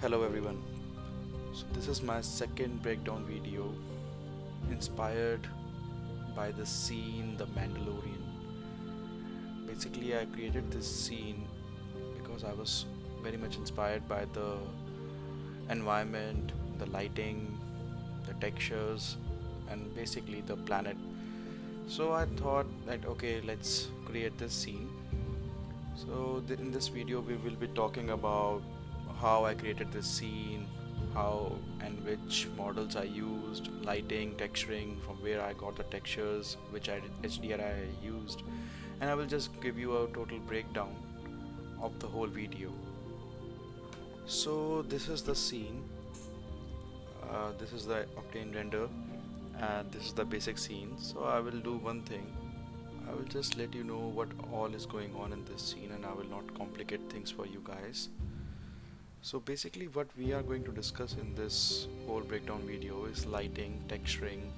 Hello everyone. So this is my second breakdown video inspired by the scene The Mandalorian. Basically I created this scene because I was very much inspired by the environment, the lighting, the textures and basically the planet. So I thought that okay, let's create this scene. So in this video we will be talking about how I created this scene, how and which models I used, lighting, texturing, from where I got the textures, which HDRI I used, and I will just give you a total breakdown of the whole video. So this is the scene, this is the Octane render, and this is the basic scene. So I will do one thing. I will just let you know what all is going on in this scene and I will not complicate things for you guys. So basically what we are going to discuss in this whole breakdown video is lighting, texturing,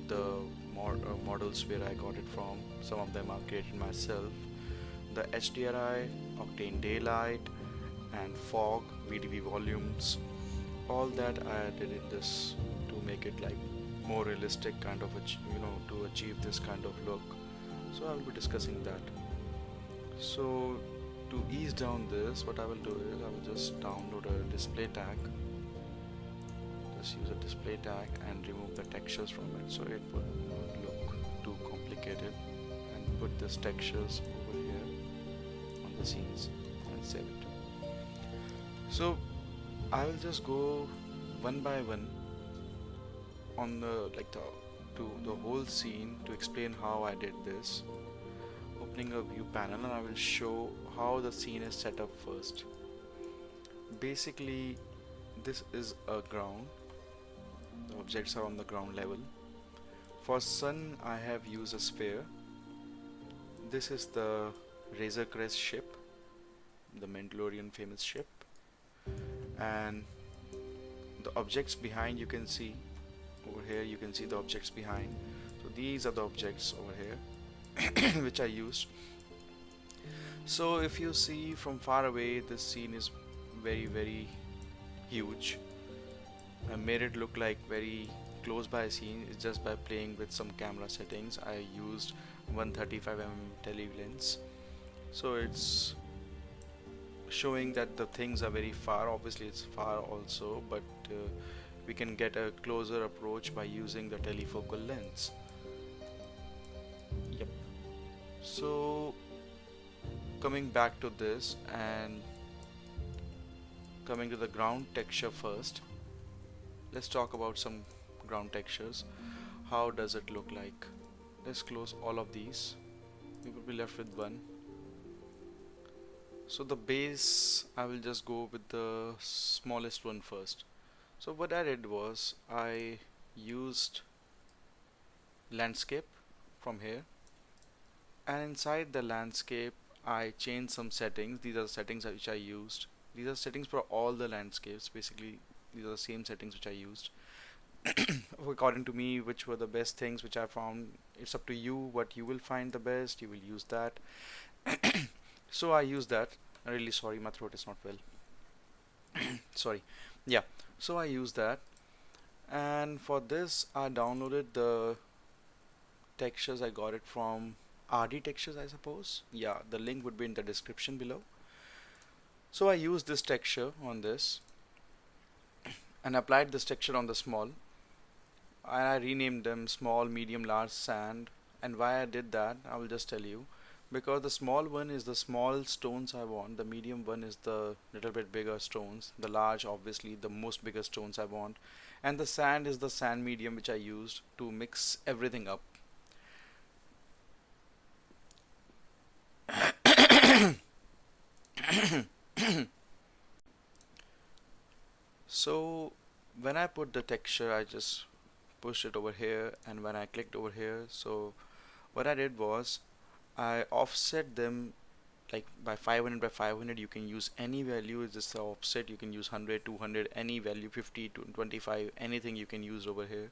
the models where I got it from. Some of them I've created myself. The HDRI, Octane Daylight and Fog, VDB volumes. All that I did in this to make it like more realistic kind of to achieve this kind of look. So I will be discussing that. So to ease down this, what I will do is I will just download a display tag, just use a display tag and remove the textures from it so it would not look too complicated, and put these textures over here on the scenes and save it. So I will just go one by one on the whole scene to explain how I did this. Opening a view panel, and I will show how the scene is set up first. Basically this is a ground, the objects are on the ground level. For sun I have used a sphere. This is the Razor Crest ship, the Mandalorian famous ship, and the objects behind you can see over here, you can see the objects behind. So these are the objects over here which I used. So if you see from far away, this scene is very huge. I made it look like very close by scene. It's just by playing with some camera settings. I used 135mm tele lens, so it's showing that the things are very far. Obviously it's far also, but we can get a closer approach by using the telefocal lens. Yep. So coming back to this and coming to the ground texture first, let's talk about some ground textures. How does it look like? Let's close all of these. We will be left with one. So the base, I will just go with the smallest one first. So what I did was I used landscape from here, and inside the landscape I changed some settings. These are the settings which I used. These are settings for all the landscapes. Basically these are the same settings which I used according to me, which were the best things which I found. It's up to you what you will find the best, you will use that. So I use that. I'm really sorry, my throat is not well. Sorry. Yeah, so I use that, and for this I downloaded the textures. I got it from RD Textures, I suppose. Yeah, the link would be in the description below. So I used this texture on this and applied this texture on the small, and I renamed them small, medium, large, sand. And why I did that, I will just tell you. Because the small one is the small stones I want, the medium one is the little bit bigger stones, the large obviously the most bigger stones I want, and the sand is the sand medium which I used to mix everything up. So when I put the texture, I just pushed it over here, and when I clicked over here, so what I did was I offset them like by 500 by 500. You can use any value. Is this the offset? You can use 100, 200, any value, 50 to 25, anything you can use over here.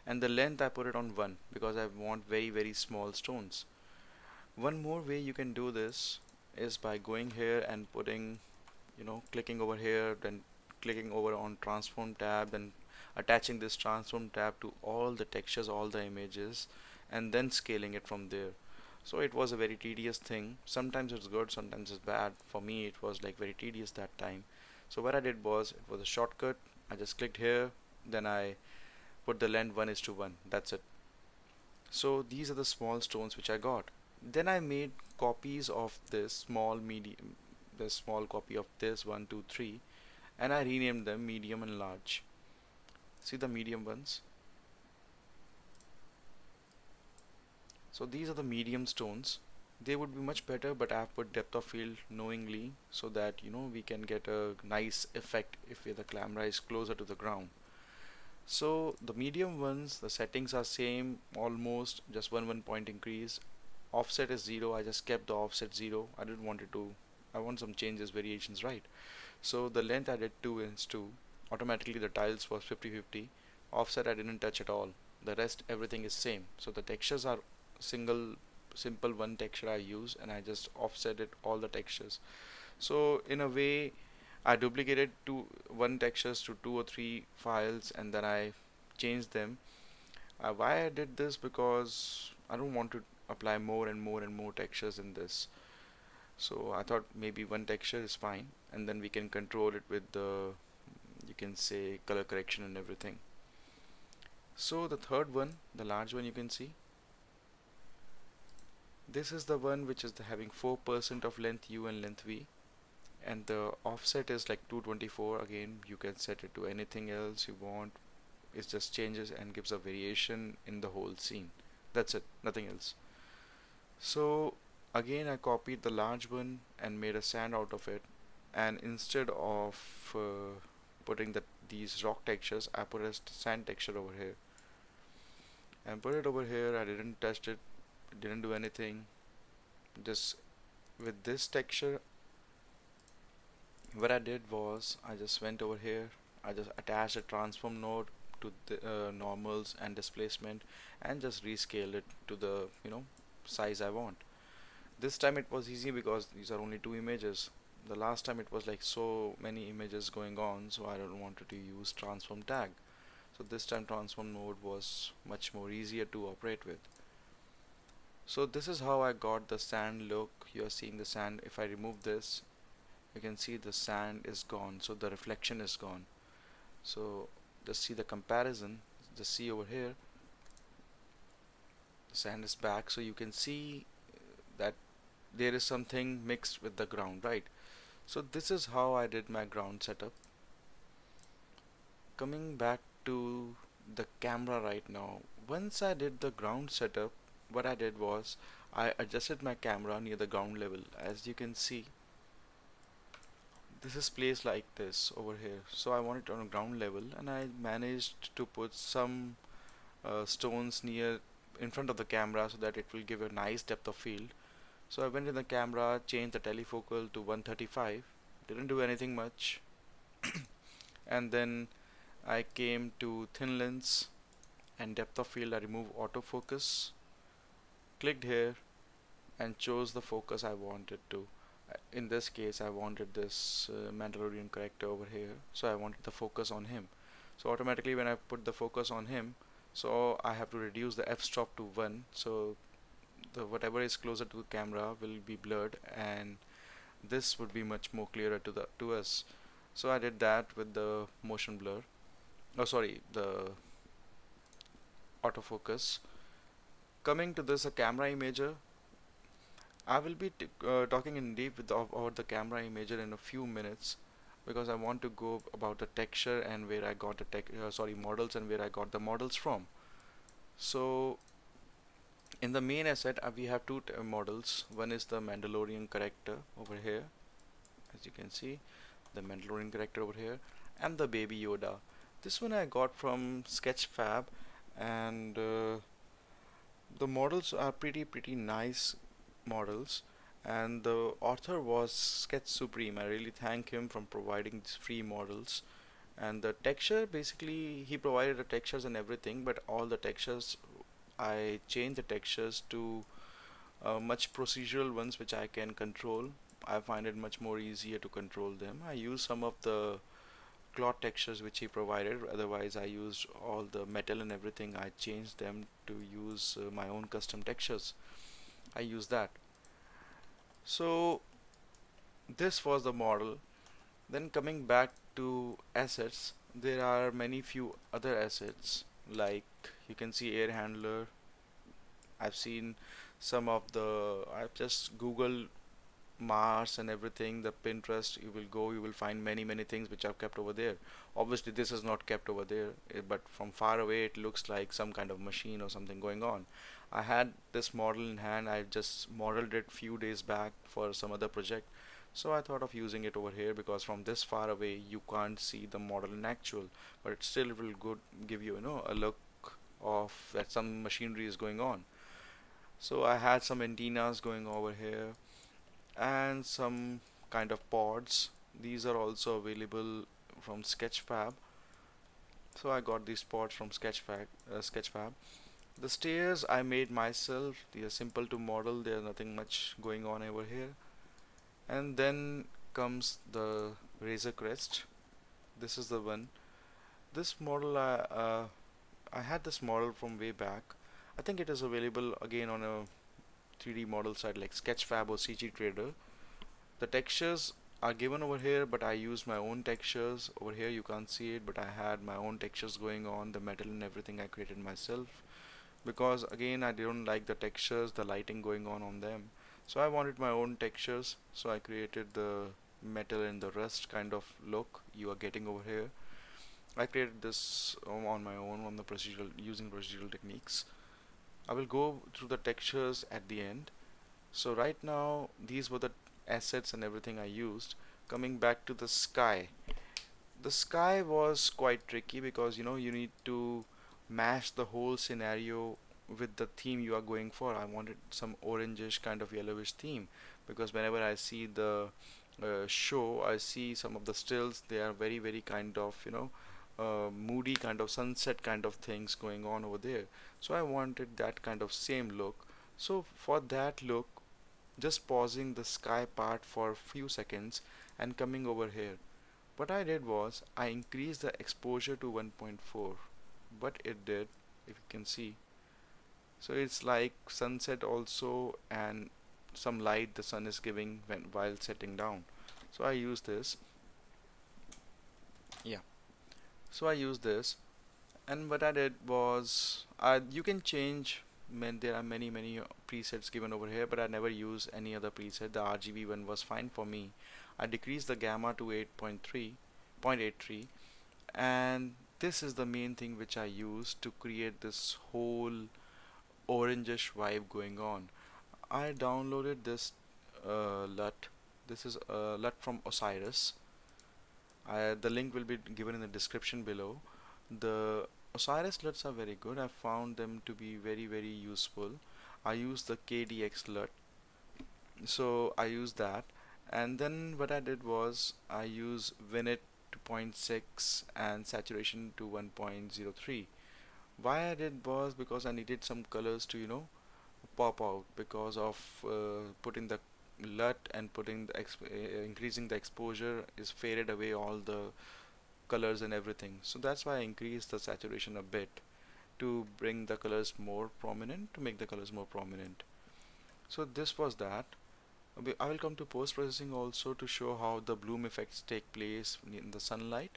And the length I put it on 1 because I want very small stones. One more way you can do this is by going here and putting, clicking over here, then clicking over on transform tab, then attaching this transform tab to all the textures, all the images, and then scaling it from there. So it was a very tedious thing. Sometimes it's good, sometimes it's bad. For me it was like very tedious that time. So what I did was, it was a shortcut. I just clicked here, then I put the length 1:1. That's it. So these are the small stones which I got. Then I made copies of this small medium, the small copy of this 1 2 3, and I renamed them medium and large. See the medium ones? So these are the medium stones. They would be much better, but I've put depth of field knowingly so that we can get a nice effect if the camera is closer to the ground. So the medium ones, the settings are same almost, just one point increase. Offset is 0. I just kept the offset 0. I didn't want it to, I want some changes, variations, right? So the length I did 2:2. Automatically the tiles was 50/50. Offset I didn't touch at all. The rest everything is same. So the textures are simple one texture I use, and I just offset it all the textures. So in a way I duplicated one textures to 2 or 3 files, and then I changed them. Why I did this? Because I don't want to apply more and more and more textures in this. So I thought maybe one texture is fine, and then we can control it with the, you can say, color correction and everything. So the third one, the large one, you can see, this is the one which is having 4% of length U and length V, and the offset is like 224. Again, you can set it to anything else you want. It just changes and gives a variation in the whole scene. That's it, nothing else. So again I copied the large one and made a sand out of it, and instead of putting these rock textures, I put a sand texture over here and put it over here. I didn't touch it, didn't do anything. Just with this texture, what I did was, I just went over here, I just attached a transform node to the normals and displacement, and just rescaled it to the size I want. This time it was easy because these are only 2 images. The last time it was like so many images going on, so I don't wanted to use transform tag. So this time transform node was much more easier to operate with. So this is how I got the sand look. You are seeing the sand. If I remove this, you can see the sand is gone, so the reflection is gone. So just see the comparison. Just see over here, the sand is back, so you can see that there is something mixed with the ground, right? So this is how I did my ground setup. Coming back to the camera right now, once I did the ground setup, what I did was, I adjusted my camera near the ground level. As you can see, this is placed like this over here, so I want it on a ground level, and I managed to put some stones near in front of the camera so that it will give a nice depth of field. So I went in the camera, changed the telefocal to 135, didn't do anything much, and then I came to thin lens and depth of field. I removed autofocus, clicked here, and chose the focus I wanted to. In this case I wanted this Mandalorian character over here, so I wanted the focus on him. So automatically when I put the focus on him, so I have to reduce the f-stop to 1, so the whatever is closer to the camera will be blurred, and this would be much more clearer to us. So I did that with the motion blur, oh sorry, the autofocus. Coming to this, a camera imager, I will be talking in deep about the camera imager in a few minutes, because I want to go about the texture and where I got the models, and where I got the models from. So in the main asset, we have two models. One is the Mandalorian character over here, as you can see, the Mandalorian character over here, and the baby Yoda. This one I got from Sketchfab, and the models are pretty nice models, and the author was Sketch Supreme. I really thank him for providing these free models. And the texture, basically he provided the textures and everything, but all the textures, I changed the textures to much procedural ones which I can control. I find it much more easier to control them. I use some of the cloth textures which he provided. Otherwise, I used all the metal and everything. I changed them to use my own custom textures. I use that. So this was the model. Then coming back to assets, there are many few other assets, like you can see air handler. I've seen some of the, I've just Google Mars and everything, the Pinterest, you will go, you will find many things which are kept over there. Obviously this is not kept over there, but from far away it looks like some kind of machine or something going on. I had this model in hand. I just modeled it few days back for some other project, so I thought of using it over here because from this far away you can't see the model in actual, but it still will good give you, you know, a look of that some machinery is going on. So I had some antennas going over here and some kind of pods. These are also available from Sketchfab. So I got these pods from Sketchfab. The stairs I made myself. They are simple to model. There's nothing much going on over here. And then comes the Razor Crest. This is the one. This model I had this model from way back. I think it is available again on a 3D model site like Sketchfab or CG Trader. The textures are given over here, but I use my own textures. Over here you can't see it, but I had my own textures going on. The metal and everything I created myself, because again I didn't like the textures, the lighting going on them. So I wanted my own textures, so I created the metal and the rust kind of look you are getting over here. I created this on my own on the procedural, using procedural techniques. I will go through the textures at the end. So right now these were the assets and everything I used. Coming back to the sky. The sky was quite tricky because you know you need to match the whole scenario with the theme you are going for. I wanted some orangish kind of yellowish theme because whenever I see the show, I see some of the stills. They are very kind of, you know, moody kind of sunset kind of things going on over there. So I wanted that kind of same look. So for that look, just pausing the sky part for a few seconds and coming over here, what I did was I increased the exposure to 1.4. What it did, if you can see, so it's like sunset also, and some light the sun is giving when while setting down. So I use this. Yeah, so I use this, and what I did was you can change. There are many presets given over here, but I never use any other preset. The RGB one was fine for me. I decreased the gamma to 8.83, and this is the main thing which I use to create this whole orangish vibe going on. I downloaded this LUT. This is a LUT from Osiris. The link will be given in the description below. The Osiris LUTs are very good. I found them to be very useful. I use the KDX LUT, so I use that. And then what I did was I use Vignette to 0.6 and saturation to 1.03. Why I did was because I needed some colors to, you know, pop out because of putting the LUT and putting the increasing the exposure is faded away all the colors and everything. So that's why I increased the saturation a bit to bring the colors more prominent, to make the colors more prominent. So this was that. I will come to post processing also to show how the bloom effects take place in the sunlight.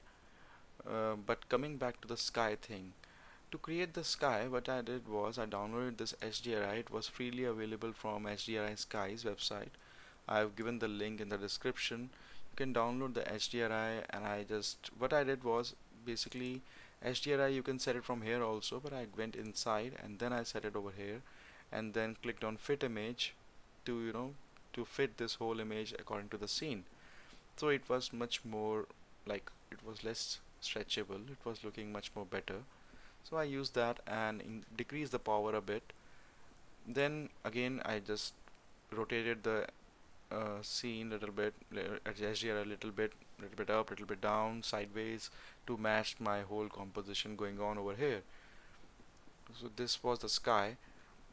But coming back to the sky thing, to create the sky, what I did was I downloaded this HDRI. It was freely available from HDRI Sky's website. I've given the link in the description. You can download the HDRI, and what I did was basically HDRI you can set it from here also, but I went inside and then I set it over here and then clicked on fit image to, you know, to fit this whole image according to the scene. So it was much more, like, it was less stretchable, it was looking much more better. So I used that and decreased the power a bit. Then again I just rotated the scene a little bit, adjust here a little bit up, little bit down, sideways, to match my whole composition going on over here. So this was the sky.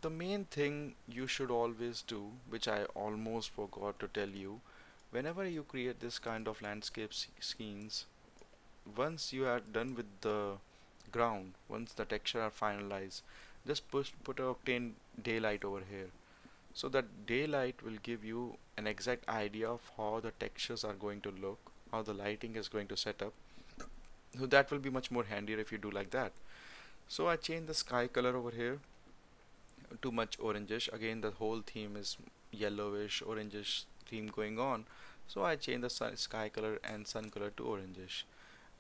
The main thing you should always do, which I almost forgot to tell you, whenever you create this kind of landscape scenes once you are done with the ground, once the texture are finalized, just put a Octane daylight over here. So that daylight will give you an exact idea of how the textures are going to look, how the lighting is going to set up. So that will be much more handier if you do like that. So I changed the sky color over here to much orangish. Again, the whole theme is yellowish, orangish theme going on. So I changed the sky color and sun color to orangish.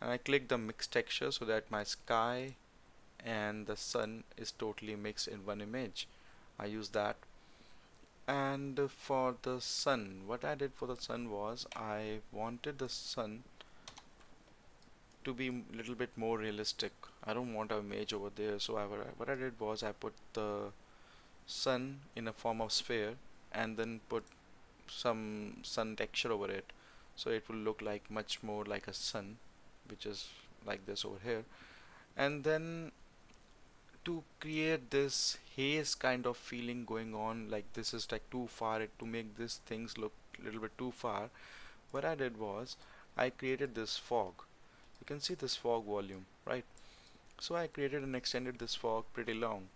And I click the mix texture so that my sky and the sun is totally mixed in one image. I use that. And for the sun, what I did for the sun was I wanted the sun to be a little bit more realistic. I don't want an image over there, so what I did was I put the sun in a form of sphere and then put some sun texture over it, so it will look like much more like a sun, which is like this over here. And then to create this haze kind of feeling going on, like this is like too far, to make these things look a little bit too far, what I did was I created this fog. You can see this fog volume, right? So I created and extended this fog pretty long.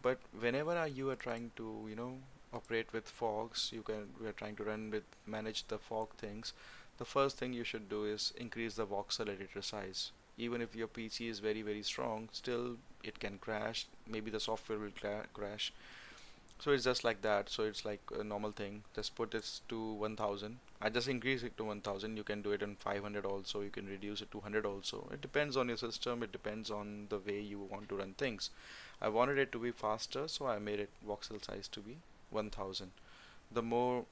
But whenever you are trying to, operate with fogs, we are trying to manage the fog things. The first thing you should do is increase the voxel editor size. Even if your PC is very very strong, still it can crash. Maybe the software will crash. So it's just like that. So it's like a normal thing. Just put this to 1000. I just increase it to 1000. You can do it in 500 also. You can reduce it to 100 also. It depends on your system. It depends on the way you want to run things. I wanted it to be faster, so I made it voxel size to be 1000. The more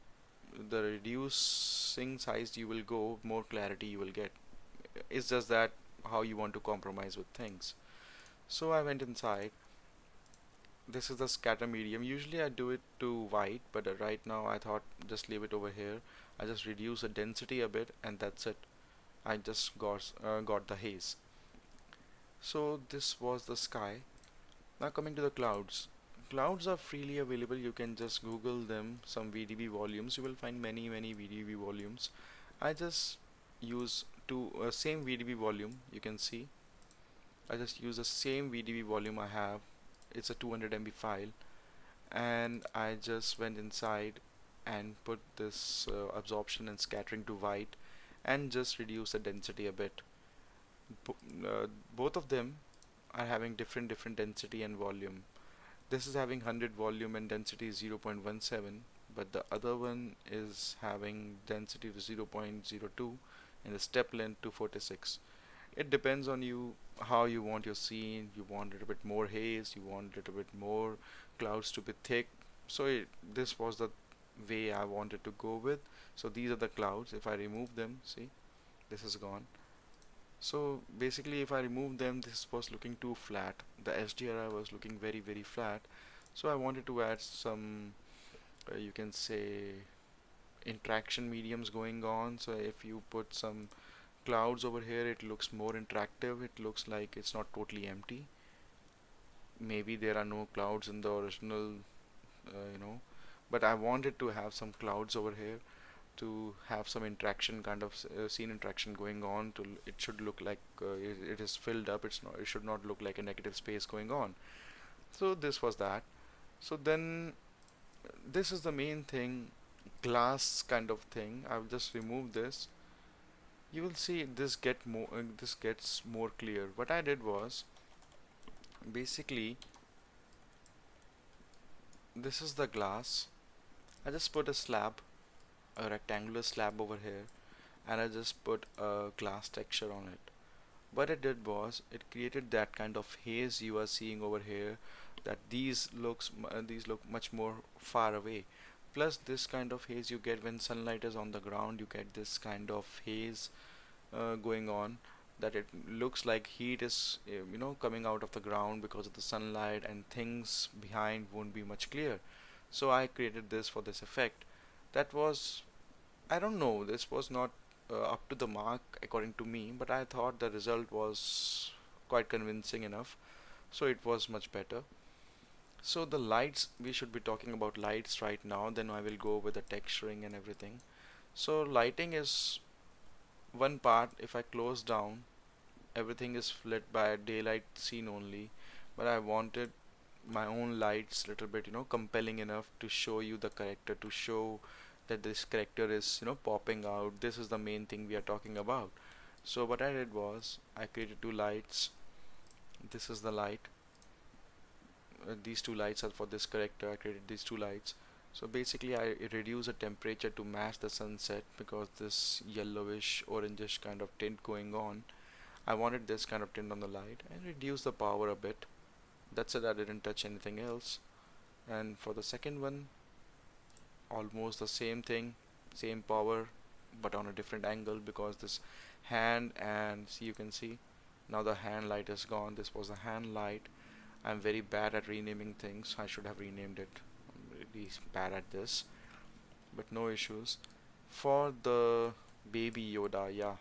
the reducing size you will go, more clarity you will get. It's just that how you want to compromise with things. So I went inside. This is the scatter medium. Usually I do it to white, but right now I thought just leave it over here. I just reduce the density a bit and that's it. I just got the haze. So this was the sky. Now coming to the clouds. Clouds are freely available. You can just Google them, some VDB volumes. You will find many VDB volumes. I just use same VDB volume. You can see I just use the same VDB volume I have. It's a 200 MB file, and I just went inside and put this absorption and scattering to white and just reduce the density a bit. Bo Both of them are having different density and volume. This is having 100 volume and density 0.17, but the other one is having density of 0.02 and the step length 246. It depends on you how you want your scene. You want a little bit more haze, you want a little bit more clouds to be thick. So this was the way I wanted to go with. So these are the clouds. If I remove them, see, this is gone. So basically if I remove them, this was looking too flat. The HDRI was looking very flat. So I wanted to add some you can say interaction mediums going on. So if you put some clouds over here, it looks more interactive. It looks like it's not totally empty. Maybe there are no clouds in the original but I wanted to have some clouds over here to have some interaction, kind of scene interaction going on. It should look like it is filled up. It should not look like a negative space going on. So this was that. So then this is the main thing, glass kind of thing. I'll just remove this. You will see this gets more clear. What I did was basically this is the glass. I just put a rectangular slab over here, and I just put a glass texture on it. What it did was it created that kind of haze you are seeing over here, that these look much more far away. Plus this kind of haze you get when sunlight is on the ground. You get this kind of haze going on, that it looks like heat is coming out of the ground because of the sunlight, and things behind won't be much clear. So I created this for this effect. That was, I don't know, this was not up to the mark according to me, but I thought the result was quite convincing enough, so it was much better. So the lights, we should be talking about lights right now, then I will go with the texturing and everything. So lighting is one part. If I close down everything is lit by a daylight scene only, but I wanted my own lights little bit, compelling enough to show you the character, to show that this character is, popping out. This is the main thing we are talking about. So what I did was I created two lights. This is the light. These two lights are for this character. I created these two lights. So basically I reduce the temperature to match the sunset because this yellowish orangish kind of tint going on. I wanted this kind of tint on the light and reduce the power a bit. That's it, I didn't touch anything else. And for the second one, almost the same thing, same power, but on a different angle because this hand, and see, you can see now the hand light is gone. This was the hand light. I'm very bad at renaming things. I should have renamed it. I'm really bad at this, but no issues. For the baby Yoda, yeah.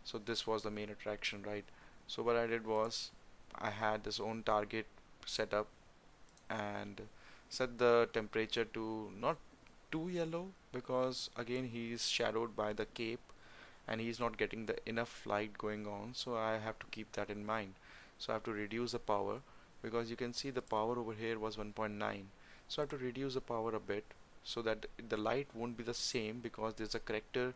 So this was the main attraction, right? So what I did was I had this own target set up and set the temperature to not too yellow because again he is shadowed by the cape and he's not getting the enough light going on, so I have to keep that in mind. So I have to reduce the power because you can see the power over here was 1.9, so I have to reduce the power a bit so that the light won't be the same because there's a character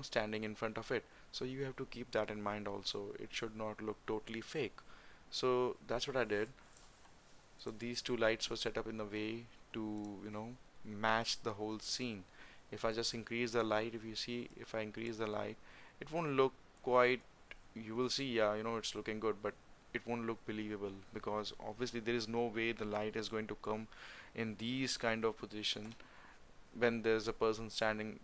standing in front of it. So you have to keep that in mind also, it should not look totally fake. So that's what I did. So these two lights were set up in a way to match the whole scene. If I just increase the light, if you see, if I increase the light, it won't look quite, you will see, yeah, it's looking good, but it won't look believable because obviously there is no way the light is going to come in these kind of position when there's a person standing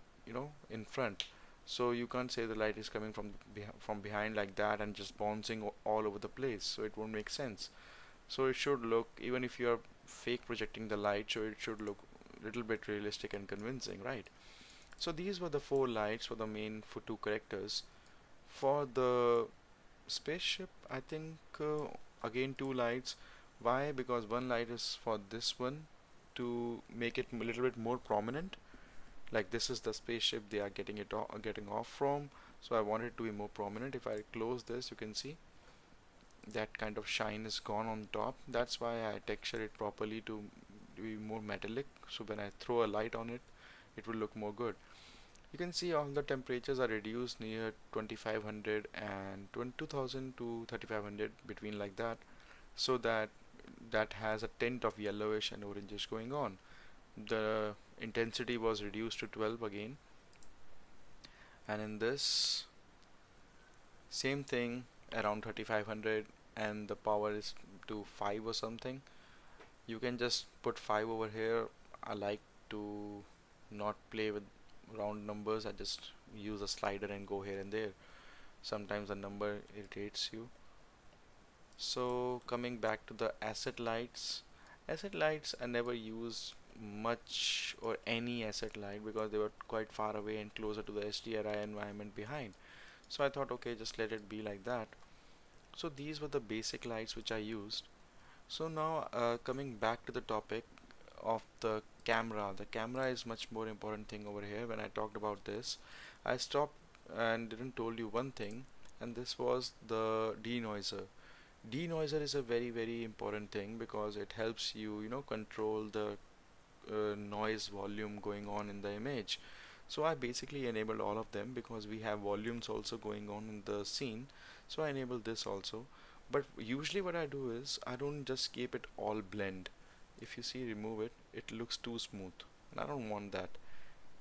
in front. So you can't say the light is coming from behind like that and just bouncing all over the place, so it won't make sense. So it should look, even if you are fake projecting the light, so it should look a little bit realistic and convincing, right? So these were the four lights for the main for two characters. For the spaceship, I think again two lights. Why? Because one light is for this one to make it a little bit more prominent. Like this is the spaceship they are getting off from. So I want it to be more prominent. If I close this, you can see that kind of shine is gone on top. That's why I texture it properly to be more metallic, so when I throw a light on it, it will look more good. You can see all the temperatures are reduced near 2500 and 2000 to 3500, between like that, so that that has a tint of yellowish and orangish going on. The intensity was reduced to 12 again, and in this same thing around 3500, and the power is to 5 or something. You can just put 5 over here. I like to not play with round numbers. I just use a slider and go here and there. Sometimes the number irritates you. So coming back to the asset lights I never used much or any asset light because they were quite far away and closer to the HDRI environment behind. So I thought, okay, just let it be like that. So these were the basic lights which I used. So now coming back to the topic of the camera. The camera is much more important thing over here. When I talked about this, I stopped and didn't told you one thing, and this was the denoiser. Denoiser is a very important thing because it helps you control the noise volume going on in the image. So I basically enabled all of them because we have volumes also going on in the scene. So I enabled this also. But usually what I do is I don't just keep it all blend. If you see, remove it, it looks too smooth and I don't want that.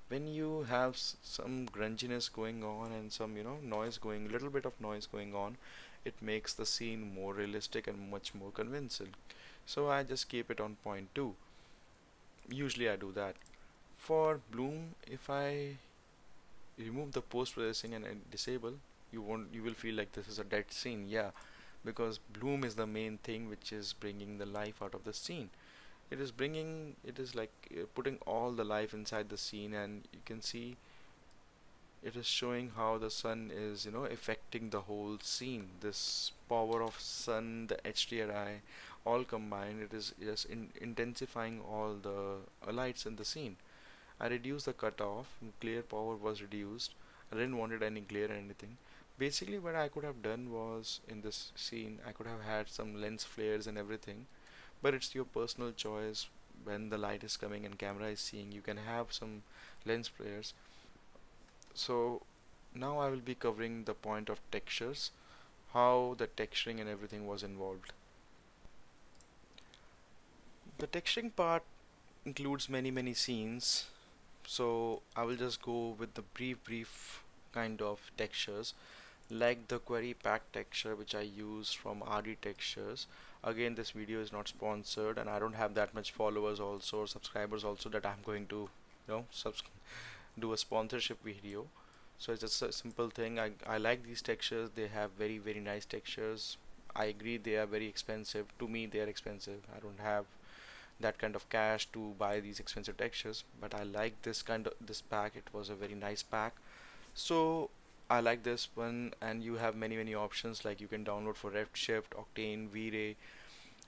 When you have some grunginess going on and some noise going, little bit of noise going on, it makes the scene more realistic and much more convincing. So I just keep it on 0.2. Usually I do that. For bloom, if I remove the post processing and disable, you will feel like this is a dead scene. Yeah, because bloom is the main thing which is bringing the life out of the scene. It is like putting all the life inside the scene, and you can see it is showing how the sun is affecting the whole scene. This power of sun, the HDRI, all combined, it is just intensifying all the lights in the scene. I reduced the cutoff, glare power was reduced. I didn't wanted any glare or anything. Basically what I could have done was, in this scene I could have had some lens flares and everything, but it's your personal choice. When the light is coming and camera is seeing, you can have some lens flares. So now I will be covering the point of textures, how the texturing and everything was involved. The texturing part includes many scenes, so I will just go with the brief kind of textures, like the query pack texture which I use from RD Textures. Again, this video is not sponsored, and I don't have that much followers also, or subscribers also, that I'm going to, do a sponsorship video. So it's just a simple thing. I like these textures. They have very nice textures. I agree they are very expensive. To me they are expensive. I don't have that kind of cash to buy these expensive textures, but I like this pack. It was a very nice pack. So I like this one, and you have many options, like you can download for Redshift, Octane, V-Ray.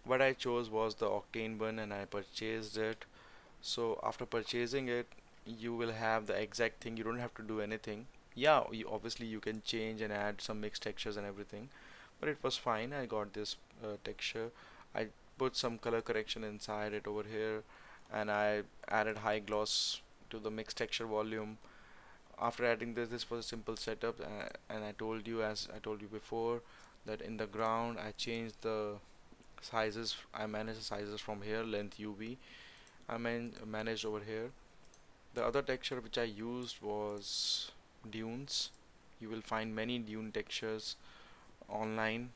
What I chose was the Octane one, and I purchased it. So after purchasing it, you will have the exact thing. You don't have to do anything. Yeah, obviously you can change and add some mixed textures and everything, but it was fine. I got this texture. I put some color correction inside it over here, and I added high gloss to the mixed texture volume. After adding this was a simple setup, and I told you, as I told you before, that in the ground I changed the sizes. I managed the sizes from here, length UV. Managed over here. The other texture which I used was dunes. You will find many dune textures online.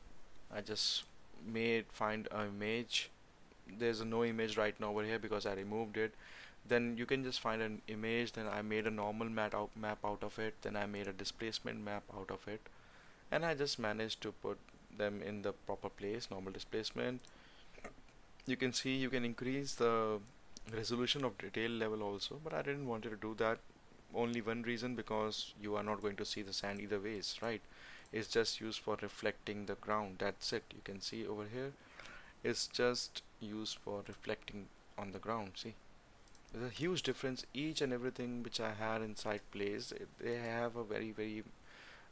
I just made find an image. There's no image right now over here because I removed it. Then you can just find an image. Then I made a normal map out of it. Then I made a displacement map out of it, and I just managed to put them in the proper place. Normal displacement. You can see you can increase the resolution of detail level also, but I didn't want to do that. Only one reason, because you are not going to see the sand either ways, right? It's just used for reflecting the ground. That's it. You can see over here, it's just used for reflecting on the ground. See, there's a huge difference. Each and everything which I had inside plays, they have a very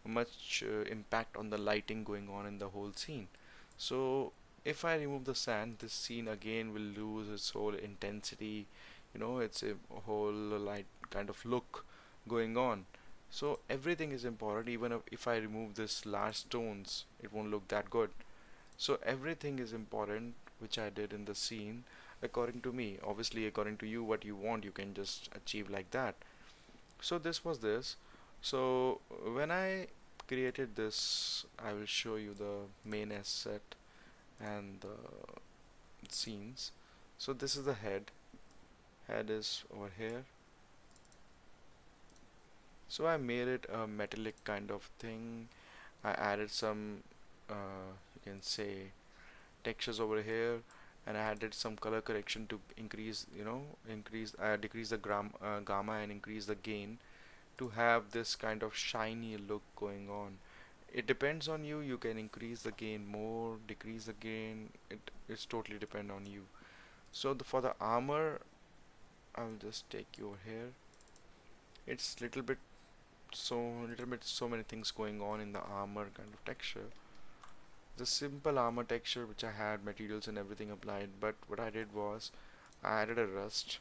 much impact on the lighting going on in the whole scene. So if I remove the sand, this scene again will lose its whole intensity. It's a whole light kind of look going on. So everything is important. Even if I remove this large stones, it won't look that good. So everything is important, which I did in the scene, according to me. Obviously according to you, what you want, you can just achieve like that. So this was this. So when I created this, I will show you the main asset and the scenes. So this is the head is over here. So I made it a metallic kind of thing. I added some you can say textures over here, and I added some color correction to increase, decrease the gamma and increase the gain, to have this kind of shiny look going on. It depends on you. You can increase the gain more, decrease the gain. It's totally depend on you. So for the armor, I'll just take you over here. It's little bit so many things going on in the armor kind of texture. The simple armor texture which I had materials and everything applied, but what I did was I added a rust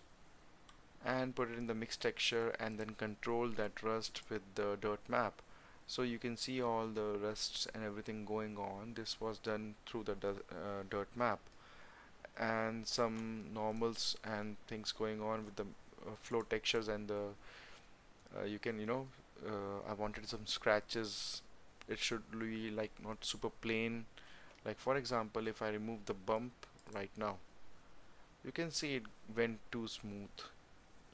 and put it in the mixed texture, and then control that rust with the dirt map. So you can see all the rusts and everything going on. This was done through the dirt map, and some normals and things going on with the flow textures, and the you can I wanted some scratches. It should be like not super plain. Like for example, if I remove the bump right now, you can see it went too smooth.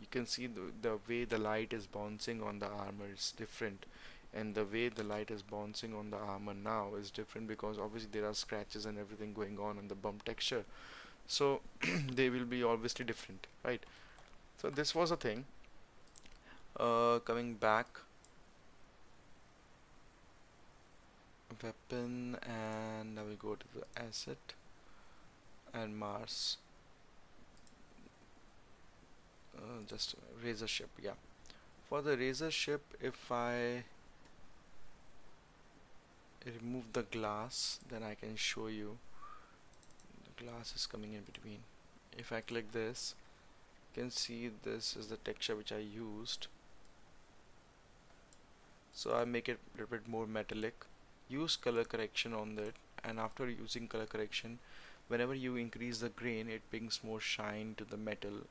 You can see the way the light is bouncing on the armor is different, and the way the light is bouncing on the armor now is different, because obviously there are scratches and everything going on the bump texture. So they will be obviously different, right? So this was a thing. Coming back, weapon, and now we go to the asset and Mars. Just razor ship, yeah. For the razor ship, if I remove the glass, then I can show you. The glass is coming in between. If I click this, you can see this is the texture which I used. So I make it a little bit more metallic. Use color correction on that, and after using color correction, whenever you increase the grain, it brings more shine to the metal.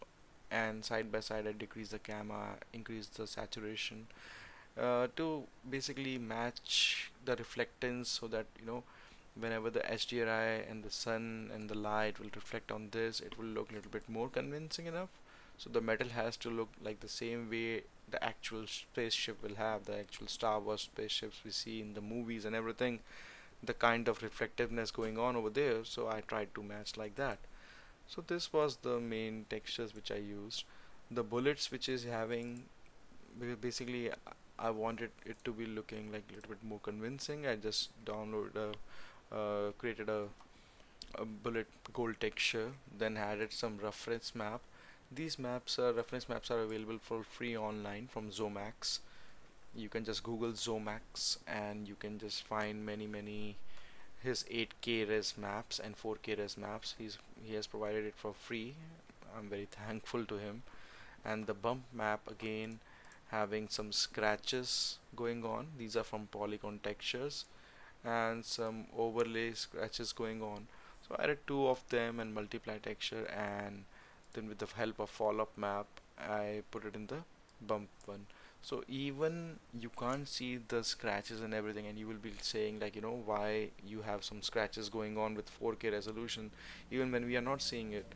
And side by side, I decrease the gamma, increase the saturation, to basically match the reflectance, so that whenever the HDRI and the sun and the light will reflect on this, it will look a little bit more convincing enough. So the metal has to look like the same way the actual spaceship will have, the actual Star Wars spaceships we see in the movies and everything, the kind of reflectiveness going on over there. So I tried to match like that. So this was the main textures which I used. The bullets which is having, basically I wanted it to be looking like a little bit more convincing. I just created a bullet gold texture, then added some reference map. These reference maps are available for free online from Zomax. You can just Google Zomax and you can just find many his 8K res maps and 4K res maps. He has provided it for free. I'm very thankful to him. And the bump map, again, having some scratches going on. These are from Polygon Textures, and some overlay scratches going on. So I added two of them and multiply texture, and then with the help of fall up map I put it in the bump one. So even you can't see the scratches and everything, and you will be saying like, why you have some scratches going on with 4K resolution even when we are not seeing it.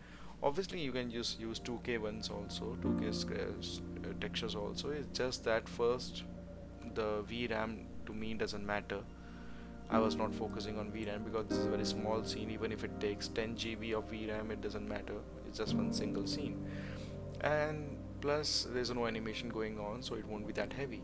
Obviously you can just use 2K ones also, 2K textures also. It's just that first, the VRAM to me doesn't matter. I was not focusing on VRAM because this is a very small scene. Even if it takes 10 GB of VRAM, it doesn't matter. It's just one single scene. And plus, there's no animation going on, so it won't be that heavy.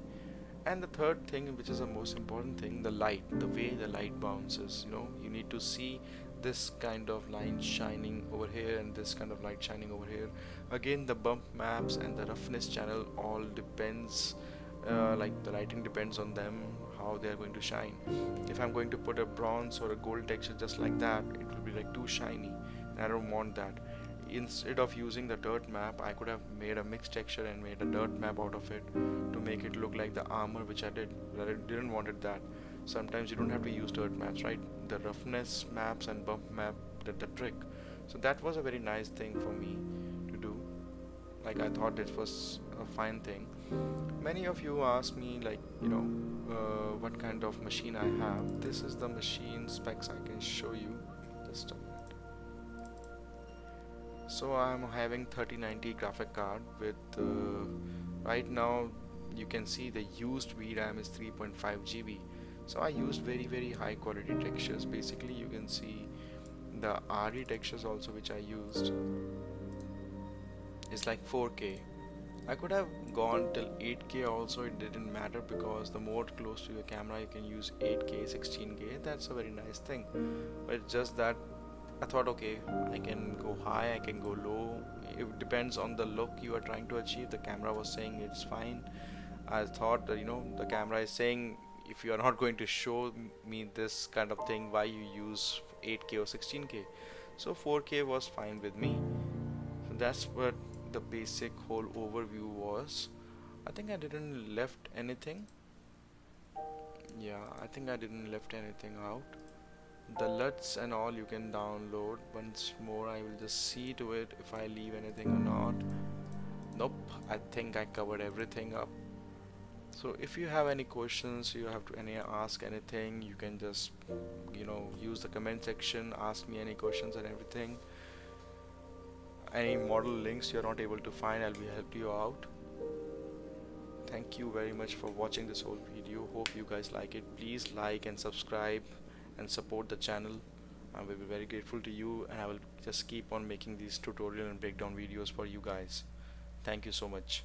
And the third thing, which is the most important thing, the light, the way the light bounces. You need to see this kind of line shining over here and this kind of light shining over here. Again, the bump maps and the roughness channel all depends, like the lighting depends on them, how they are going to shine. If I'm going to put a bronze or a gold texture just like that, it will be like too shiny, and I don't want that. Instead of using the dirt map, I could have made a mixed texture and made a dirt map out of it to make it look like the armor, which I did, but I didn't wanted that. Sometimes you don't have to use dirt maps, right? The roughness maps and bump map did the trick. So that was a very nice thing for me to do. Like, I thought it was a fine thing. Many of you ask me like, what kind of machine I have. This is the machine specs I can show you. Just a minute. So I'm having 3090 graphic card with right now you can see the used VRAM is 3.5 GB. So I used very high quality textures. Basically you can see the RE textures also, which I used is like 4K. I could have gone till 8K also, it didn't matter, because the more close to your camera you can use 8K, 16K. That's a very nice thing. But it's just that I thought, okay, I can go high, I can go low. It depends on the look you are trying to achieve. The camera was saying it's fine. I thought that, the camera is saying, if you are not going to show me this kind of thing, why you use 8K or 16K? So 4K was fine with me. So that's what the basic whole overview was. I think I didn't left anything. Yeah, I think I didn't left anything out. The LUTs and all you can download. Once more, I will just see to it if I leave anything or not. Nope, I think I covered everything up. So if you have any questions, you have to ask anything, you can just use the comment section, ask me any questions and everything. Any model links you're not able to find, I'll be help you out. Thank you very much for watching this whole video. Hope you guys like it. Please like and subscribe and support the channel. I will be very grateful to you, and I will just keep on making these tutorial and breakdown videos for you guys. Thank you so much.